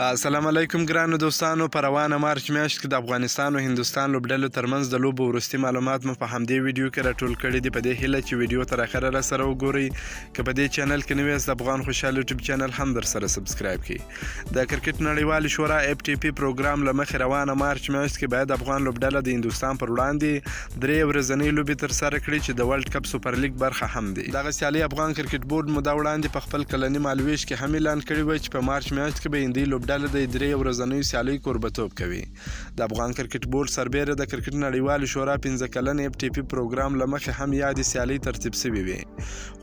السلام علیکم ګرانو دوستانو. په روانه مارچ میاشت کې د افغانستان او هندوستان لوبډلو ترمنځ د لوبو وروستي معلومات مو په همدې ویډیو کې راټول کړي دي. په دې هیله چې ویډیو تر اخره را سره وګورئ. که په دې چینل کې نوی یاست د افغان خوشحال یوټیوب چینل هم در سره سبسکرایب کړئ. د کرکټ نړیوالې شورا FTP پروګرام له مخې روانه مارچ میاشت کې باید افغان لوبډله د هندوستان پر وړاندې 3 ورځنۍ لوبې ترسره کړي چې د ورلډ کپ سوپر لیګ برخه هم دي. دغه سیالي افغان کرکټ بورډ موده وړاندې په خپل کلني مالویش کې هم اعلان کړی و چې په مارچ میاشت کې به هندي لوبډله د 3 ورځنیو سیالیو کوربتوب کوي. د افغان کرکټ بورډ سربیره د کرکټ نړیوالې شورا 15 کلن FTP پروګرام له مخې هم یادې سیالۍ ترتیب شوې وې،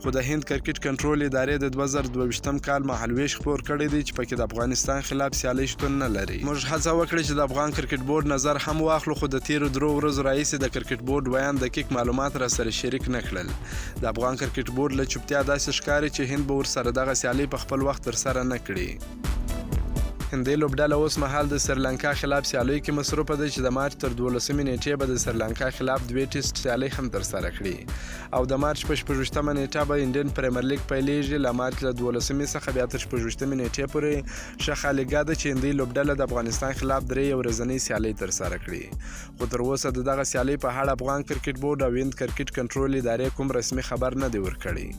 خو د هند کرکټ کنټرول ادارې د 2022 کال مهالویش خپور کړی دی چې پکې د افغانستان خلاف سیالۍ شتون نه لري. موږ هڅه وکړه چې د افغان کرکټ بورډ نظر هم واخلو، خو د تیرو 3 ورځو راهیسې د کرکټ بورډ بیان دقیق معلومات را سره شریک نه کړل. د افغان کرکټ بورډ له چوپتیا داسې ښکاري چې هند به ورسره دغه سیالۍ په خپل وخت ترسره نه کړي. هندي لوبډله اوس مهال د سریلانکا خلاف سیالیو کې مصروفه ده چې د مارچ تر 12 نیټې به د سریلانکا خلاف 2 ټیسټ سیالۍ هم ترسره کړي او د مارچ په 16 نیټه به انډین پریمیر لیګ پیلېږي. له مارچ له 12 څخه بیا تر 16 نیټې پورې ښه خالیګاه ده چې هندي لوبډله د افغانستان خلاف 3 ورځنۍ سیالۍ ترسره کړي، خو تر اوسه د دغه سیالۍ په اړه افغان کرکټ بورډ او هند کرکټ کنټرول ادارې کوم رسمي خبر نه دی ورکړی.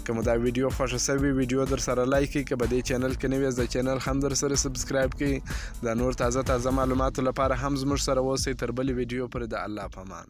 که مو دا ویډیو خوښه شوې ویډیو در سره لایک کړئ. که په دې چینل کې نوی یاست د چینل هم در سره سبسکرایب کړئ. د نور تازه معلوماتو لپاره هم زموږ سره اوسئ. تر بلې ویډیو پورې د الله په امان.